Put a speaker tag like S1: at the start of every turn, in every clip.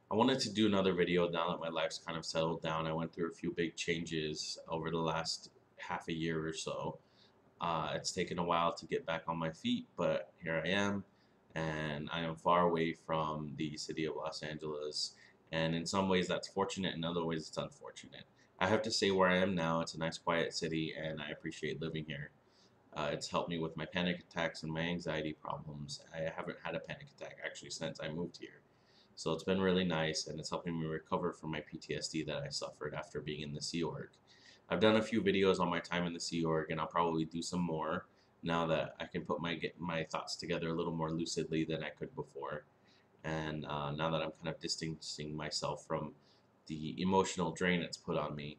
S1: I wanted to do another video now that my life's kind of settled down. I went through a few big changes over the last half a year or so. It's taken a while to get back on my feet, but here I am, and I am far away from the city of Los Angeles. And in some ways that's fortunate, in other ways it's unfortunate. I have to say where I am now, it's a nice quiet city, and I appreciate living here. It's helped me with my panic attacks and my anxiety problems. I haven't had a panic attack actually since I moved here. So it's been really nice, and it's helping me recover from my PTSD that I suffered after being in the Sea Org. I've done a few videos on my time in the Sea Org, and I'll probably do some more now that I can put my thoughts together a little more lucidly than I could before. And now that I'm kind of distancing myself from the emotional drain it's put on me,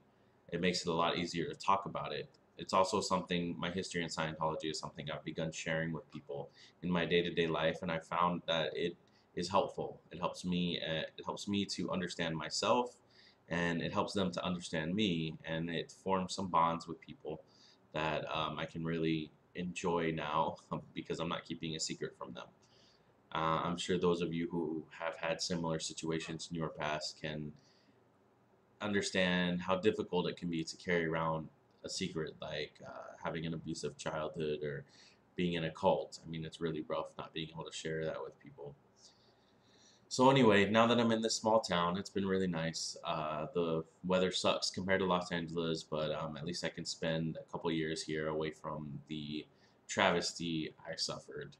S1: it makes it a lot easier to talk about it. It's also something, my history in Scientology is something I've begun sharing with people in my day-to-day life, and I found that it is helpful. It helps me. It helps me to understand myself, and it helps them to understand me, and it forms some bonds with people that I can really enjoy now because I'm not keeping a secret from them. I'm sure those of you who have had similar situations in your past can understand how difficult it can be to carry around a secret like having an abusive childhood or being in a cult. I mean, it's really rough not being able to share that with people. So anyway, now that I'm in this small town, it's been really nice. The weather sucks compared to Los Angeles, but at least I can spend a couple years here away from the travesty I suffered.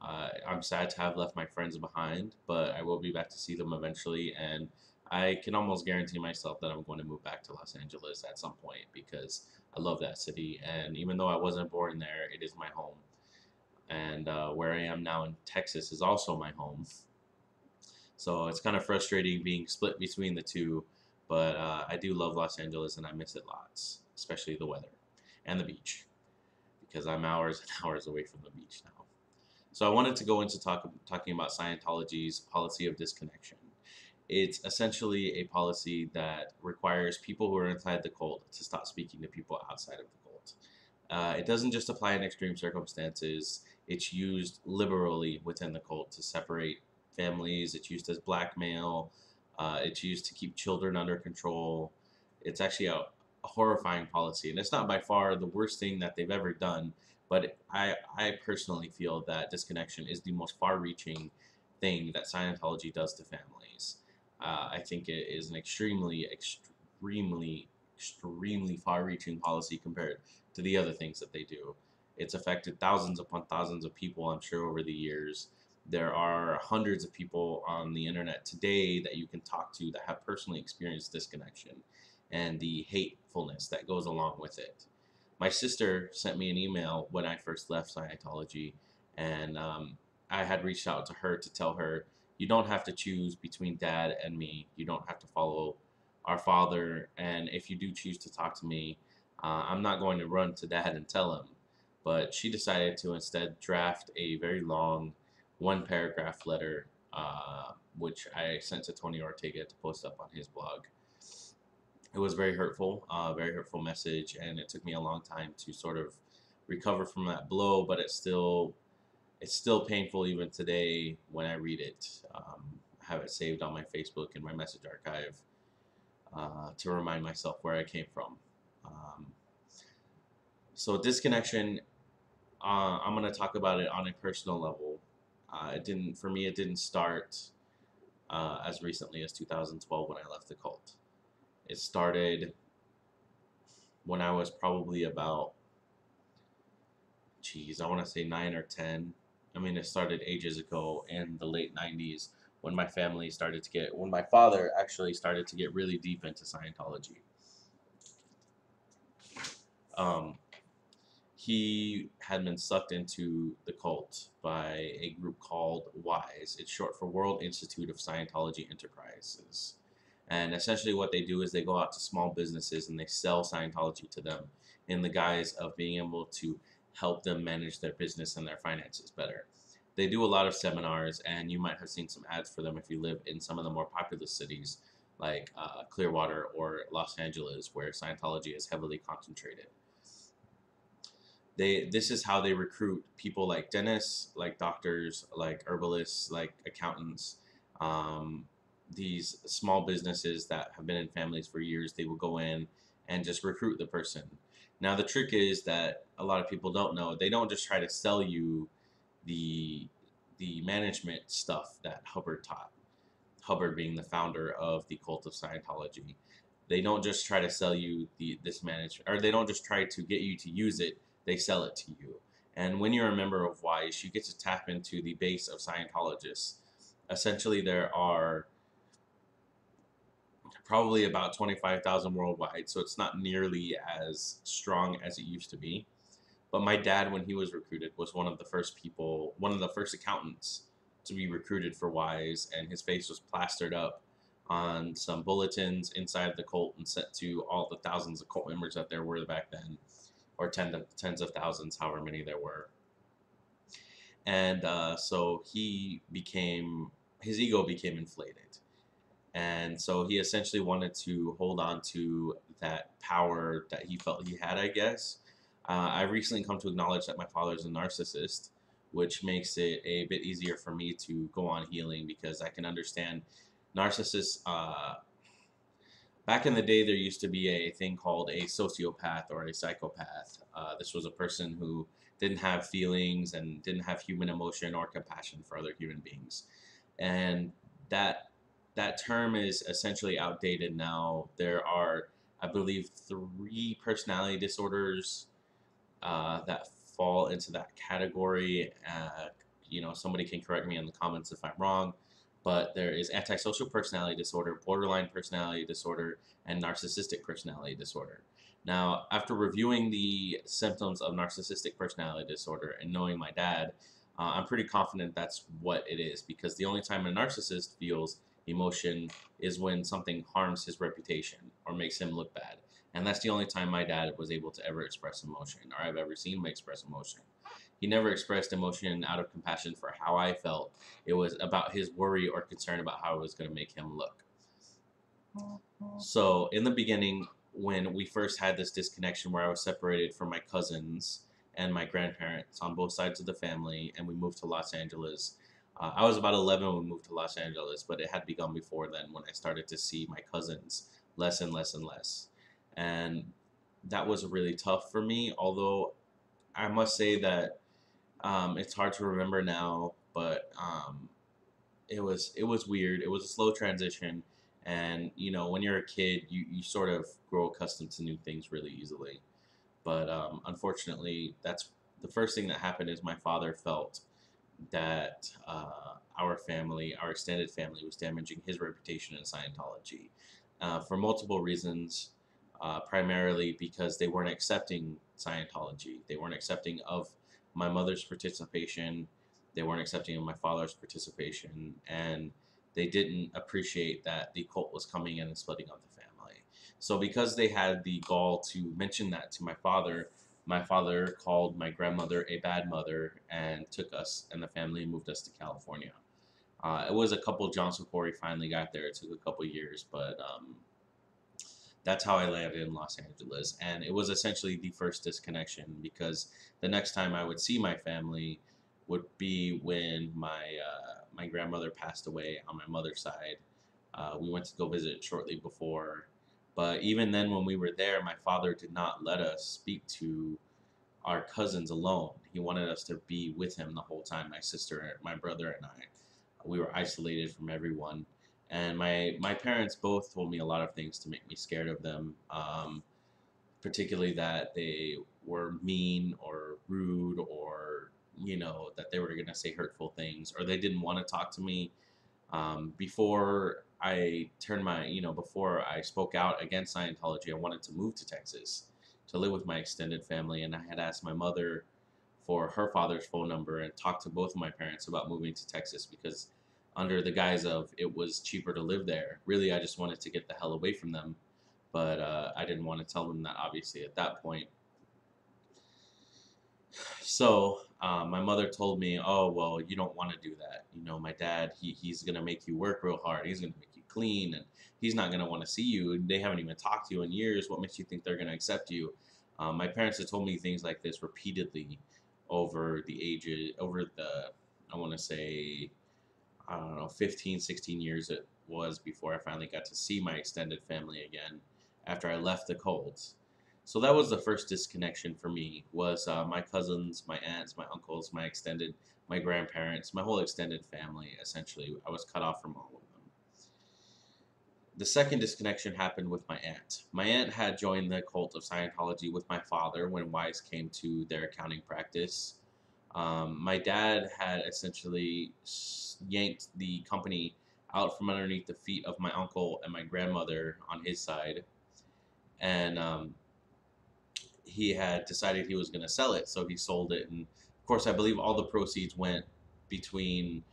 S1: I'm sad to have left my friends behind, but I will be back to see them eventually, and I can almost guarantee myself that I'm going to move back to Los Angeles at some point because I love that city, and even though I wasn't born there, it is my home. And where I am now in Texas is also my home. So it's kind of frustrating being split between the two, but I do love Los Angeles and I miss it lots, especially the weather and the beach, because I'm hours and hours away from the beach now. So I wanted to go into talking about Scientology's policy of disconnection. It's essentially a policy that requires people who are inside the cult to stop speaking to people outside of the cult. It doesn't just apply in extreme circumstances. It's used liberally within the cult to separate families. It's used as blackmail. It's used to keep children under control. It's actually a horrifying policy, and it's not by far the worst thing that they've ever done. But I personally feel that disconnection is the most far-reaching thing that Scientology does to families. I think it is an extremely far-reaching policy compared to the other things that they do. It's affected thousands upon thousands of people, I'm sure, over the years. There are hundreds of people on the internet today that you can talk to that have personally experienced disconnection and the hatefulness that goes along with it. My sister sent me an email when I first left Scientology, and I had reached out to her to tell her, you don't have to choose between dad and me. You don't have to follow our father, and if you do choose to talk to me, I'm not going to run to dad and tell him. But she decided to instead draft a very long one paragraph letter, which I sent to Tony Ortega to post up on his blog. It was very hurtful message, and it took me a long time to sort of recover from that blow, but it's still painful even today when I read it. I have it saved on my Facebook and my message archive to remind myself where I came from. Um, so disconnection, I'm going to talk about it on a personal level. For me, it didn't start as recently as 2012 when I left the cult. It started when I was probably about, I want to say 9 or 10. I mean, it started ages ago in the late 90s when when my father actually started to get really deep into Scientology. Um, he had been sucked into the cult by a group called WISE. It's short for World Institute of Scientology Enterprises. And essentially what they do is they go out to small businesses and they sell Scientology to them in the guise of being able to help them manage their business and their finances better. They do a lot of seminars, and you might have seen some ads for them if you live in some of the more populous cities like Clearwater or Los Angeles, where Scientology is heavily concentrated. This is how they recruit people like dentists, like doctors, like herbalists, like accountants. Um, these small businesses that have been in families for years, they will go in and just recruit the person. Now the trick is that a lot of people don't know. They don't just try to sell you the management stuff that Hubbard taught. Hubbard being the founder of the cult of Scientology. They don't just try to sell you this management, or they don't just try to get you to use it. They sell it to you. And when you're a member of WISE, you get to tap into the base of Scientologists. Essentially, there are probably about 25,000 worldwide, so it's not nearly as strong as it used to be. But my dad, when he was recruited, was one of the first people, one of the first accountants to be recruited for WISE, and his face was plastered up on some bulletins inside the cult and sent to all the thousands of cult members that there were back then, or tens of thousands, however many there were. And so his ego became inflated. And so he essentially wanted to hold on to that power that he felt he had, I guess. I recently come to acknowledge that my father is a narcissist, which makes it a bit easier for me to go on healing, because I can understand narcissists. Back in the day, there used to be a thing called a sociopath or a psychopath. This was a person who didn't have feelings and didn't have human emotion or compassion for other human beings. And that term is essentially outdated now. There are, I believe, 3 personality disorders that fall into that category. Somebody can correct me in the comments if I'm wrong, but there is antisocial personality disorder, borderline personality disorder, and narcissistic personality disorder. Now, after reviewing the symptoms of narcissistic personality disorder and knowing my dad, I'm pretty confident that's what it is, because the only time a narcissist feels emotion is when something harms his reputation or makes him look bad. And that's the only time my dad was able to ever express emotion, or I've ever seen him express emotion. He never expressed emotion out of compassion for how I felt. It was about his worry or concern about how it was going to make him look. So in the beginning, when we first had this disconnection where I was separated from my cousins and my grandparents on both sides of the family, and we moved to Los Angeles. I was about 11 when we moved to Los Angeles, but it had begun before then, when I started to see my cousins less and less and less. And that was really tough for me, although I must say that it's hard to remember now, but it was weird. It was a slow transition, and when you're a kid, you sort of grow accustomed to new things really easily. But unfortunately, that's the first thing that happened. Is my father felt that our family, our extended family, was damaging his reputation in Scientology for multiple reasons. Primarily because they weren't accepting Scientology. They weren't accepting of my mother's participation. They weren't accepting of my father's participation. And they didn't appreciate that the cult was coming in and splitting up the family. So because they had the gall to mention that to my father called my grandmother a bad mother and took us and the family and moved us to California. It was a couple jumps before he finally got there. It took a couple years, but that's how I landed in Los Angeles. And it was essentially the first disconnection, because the next time I would see my family would be when my grandmother passed away on my mother's side. We went to go visit shortly before. But even then, when we were there, my father did not let us speak to our cousins alone. He wanted us to be with him the whole time, my sister, my brother, and I. We were isolated from everyone. And my parents both told me a lot of things to make me scared of them, particularly that they were mean or rude, or that they were going to say hurtful things, or they didn't want to talk to me. Before I before I spoke out against Scientology, I wanted to move to Texas to live with my extended family, and I had asked my mother for her father's phone number and talked to both of my parents about moving to Texas, because under the guise of it was cheaper to live there. Really, I just wanted to get the hell away from them, but I didn't want to tell them that, obviously, at that point. So my mother told me, "Oh, well, you don't want to do that. My dad, he's gonna make you work real hard. He's gonna make you clean, and he's not gonna want to see you. They haven't even talked to you in years. What makes you think they're gonna accept you?" My parents had told me things like this repeatedly over the ages, over the, I want to say, I don't know, 15, 16 years it was before I finally got to see my extended family again after I left the cult. So that was the first disconnection for me, was my cousins, my aunts, my uncles, my grandparents, my whole extended family, essentially. I was cut off from all of them. The second disconnection happened with my aunt. My aunt had joined the cult of Scientology with my father when Wise came to their accounting practice. My dad had essentially yanked the company out from underneath the feet of my uncle and my grandmother on his side, and he had decided he was going to sell it, so he sold it. And of course, I believe all the proceeds went between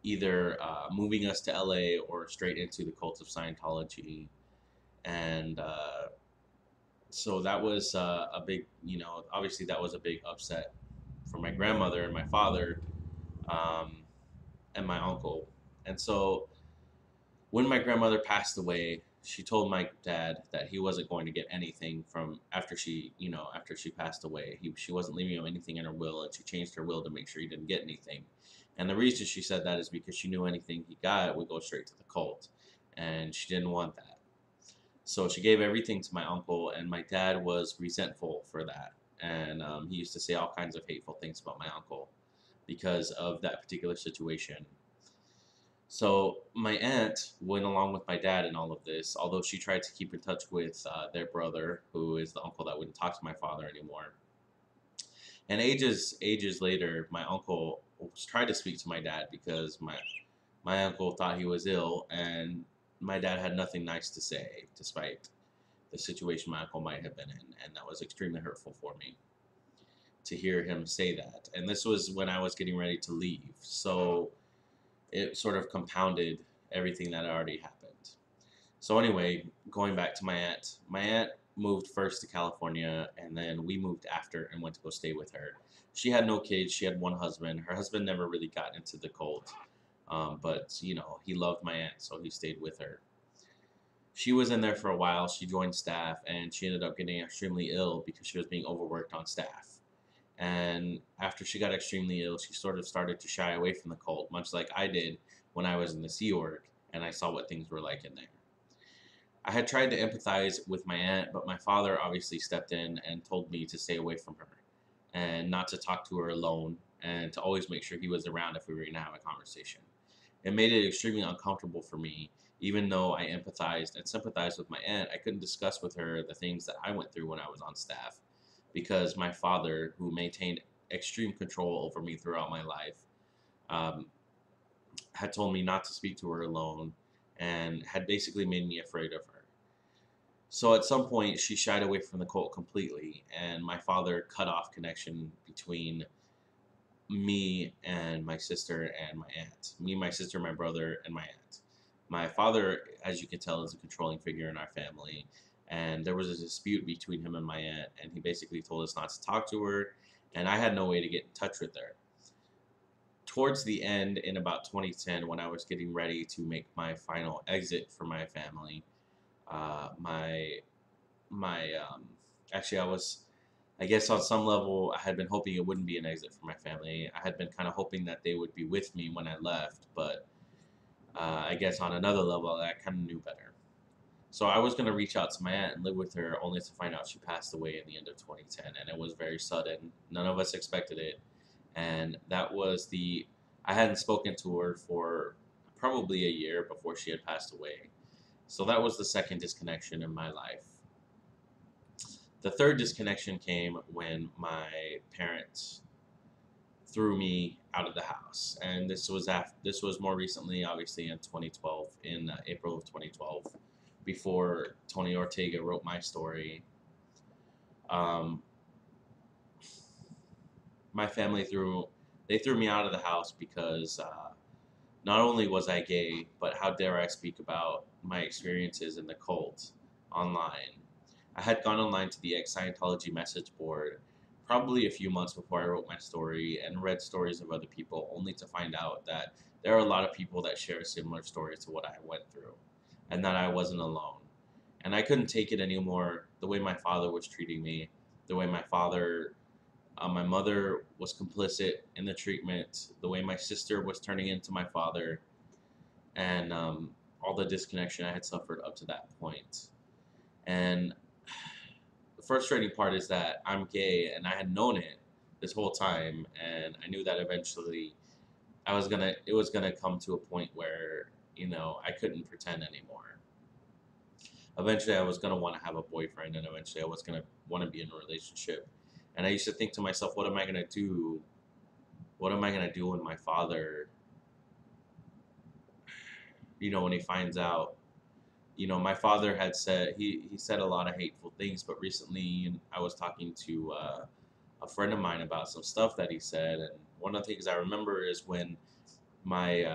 S1: either moving us to LA or straight into the cult of Scientology. And so that was a big, obviously that was a big upset for my grandmother and my father, um, and my uncle. And so when my grandmother passed away, she told my dad that he wasn't going to get anything from after she passed away. She wasn't leaving him anything in her will, and she changed her will to make sure he didn't get anything. And the reason she said that is because she knew anything he got would go straight to the cult, and she didn't want that. So she gave everything to my uncle, and my dad was resentful for that. And he used to say all kinds of hateful things about my uncle because of that particular situation. So my aunt went along with my dad in all of this, although she tried to keep in touch with their brother, who is the uncle that wouldn't talk to my father anymore. And ages later, my uncle tried to speak to my dad because my uncle thought he was ill, and my dad had nothing nice to say, despite the situation my uncle might have been in, and that was extremely hurtful for me to hear him say that. And this was when I was getting ready to leave, so it sort of compounded everything that had already happened. So anyway, going back to my aunt moved first to California, and then we moved after and went to go stay with her. She had no kids. She had one husband. Her husband never really got into the cult, but he loved my aunt, so he stayed with her. She was in there for a while. She joined staff, and she ended up getting extremely ill because she was being overworked on staff. And after she got extremely ill, she sort of started to shy away from the cult, much like I did when I was in the Sea Org and I saw what things were like in there. I had tried to empathize with my aunt, but my father obviously stepped in and told me to stay away from her and not to talk to her alone, and to always make sure he was around if we were going to have a conversation. It made it extremely uncomfortable for me. Even though I empathized and sympathized with my aunt, I couldn't discuss with her the things that I went through when I was on staff, because my father, who maintained extreme control over me throughout my life, um, had told me not to speak to her alone and had basically made me afraid of her. So at some point, she shied away from the cult completely, and my father cut off connection between me and my sister and my aunt. Me, my sister, my brother, and my aunt. My father, as you can tell, is a controlling figure in our family, and there was a dispute between him and my aunt, and he basically told us not to talk to her, and I had no way to get in touch with her. Towards the end, in about 2010, when I was getting ready to make my final exit for my family, my my actually I guess on some level I had been hoping it wouldn't be an exit for my family. I had been kind of hoping that they would be with me when I left, but I guess on another level I kind of knew better. So I was going to reach out to my aunt and live with her, only to find out she passed away in the end of 2010, and it was very sudden. None of us expected it, and I hadn't spoken to her for probably a year before she had passed away. So that was the second disconnection in my life. The third disconnection came when my parents threw me out of the house, and this was more recently, obviously in 2012, in April of 2012, before Tony Ortega wrote my story. Um, my family threw me out of the house because not only was I gay, but how dare I speak about my experiences in the cult online. I had gone online to the Ex-Scientology message board probably a few months before I wrote my story and read stories of other people, only to find out that there are a lot of people that share similar stories to what I went through, and that I wasn't alone. And I couldn't take it anymore, the way my father was treating me, the way my mother was complicit in the treatment, the way my sister was turning into my father. and all the disconnection I had suffered up to that point. And the frustrating part is that I'm gay, and I had known it this whole time, and I knew that eventually it was gonna come to a point where, you know, I couldn't pretend anymore. Eventually I was gonna want to have a boyfriend, and eventually I was gonna want to be in a relationship. And I used to think to myself, what am I gonna do? What am I gonna do when my father, you know, when he finds out? You know, my father had said he said a lot of hateful things, but recently I was talking to a friend of mine about some stuff that he said, and one of the things I remember is when my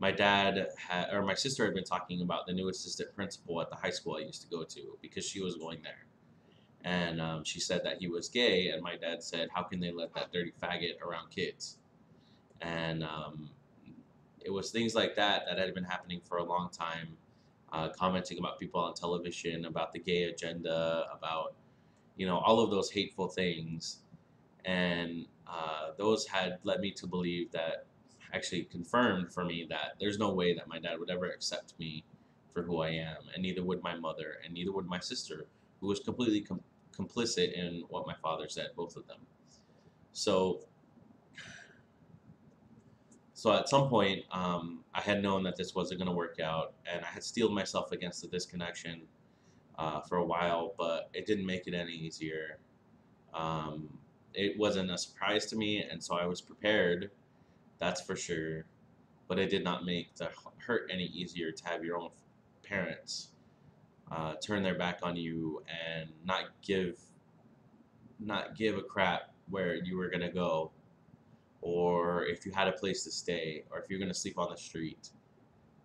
S1: my dad had, or my sister had been talking about the new assistant principal at the high school I used to go to, because she was going there. And she said that he was gay, and my dad said, how can they let that dirty faggot around kids? And it was things like that that had been happening for a long time, commenting about people on television, about the gay agenda, about, you know, all of those hateful things. And those had led me to believe that, actually confirmed for me, that there's no way that my dad would ever accept me for who I am, and neither would my mother, and neither would my sister, who was completely complicit in what my father said, both of them. So, so at some point, I had known that this wasn't going to work out, and I had steeled myself against the disconnection for a while, but it didn't make it any easier. Um, it wasn't a surprise to me, and so I was prepared, that's for sure. But it did not make the hurt any easier to have your own parents turn their back on you and not give a crap where you were gonna go, or if you had a place to stay, or if you're gonna sleep on the street.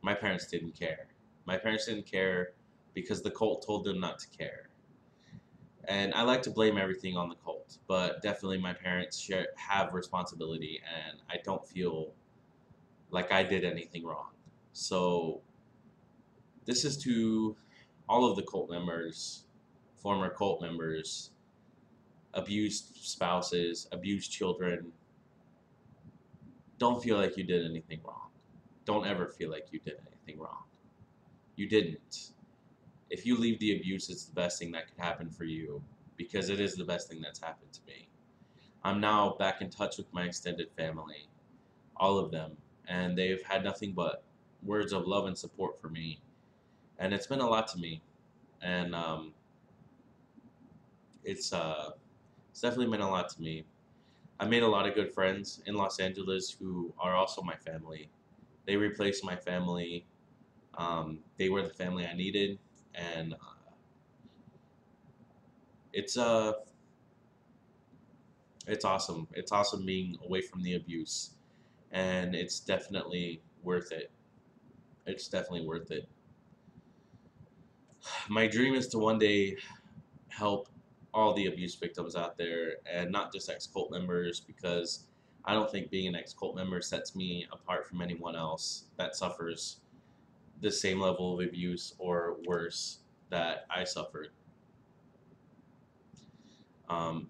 S1: My parents didn't care. My parents didn't care because the cult told them not to care. And I like to blame everything on the cult, but definitely my parents have responsibility, and I don't feel like I did anything wrong. So this is to all of the cult members, former cult members, abused spouses, abused children. Don't feel like you did anything wrong. Don't ever feel like you did anything wrong. You didn't. If you leave the abuse, it's the best thing that could happen for you, because it is the best thing that's happened to me. I'm now back in touch with my extended family, all of them, and they've had nothing but words of love and support for me, and it's been a lot to me. And it's definitely meant a lot to me. I made a lot of good friends in Los Angeles who are also my family. They replaced my family. They were the family I needed, and it's uh it's awesome. It's awesome being away from the abuse, and it's definitely worth it. It's definitely worth it. My dream is to one day help all the abuse victims out there, and not just ex-cult members, because I don't think being an ex-cult member sets me apart from anyone else that suffers the same level of abuse or worse that I suffered.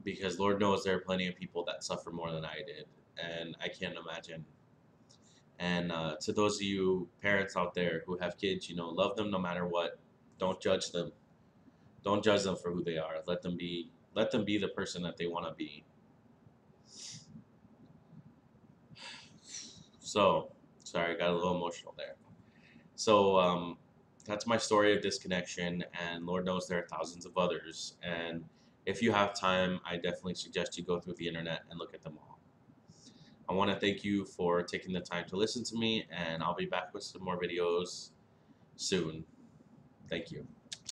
S1: Because Lord knows there are plenty of people that suffer more than I did, and I can't imagine. And to those of you parents out there who have kids, you know, love them no matter what. Don't judge them. Don't judge them for who they are. Let them be. Let them be the person that they want to be. So, sorry, I got a little emotional there. So, that's my story of disconnection, and Lord knows there are thousands of others. And if you have time, I definitely suggest you go through the internet and look at them all. I want to thank you for taking the time to listen to me, and I'll be back with some more videos soon. Thank you.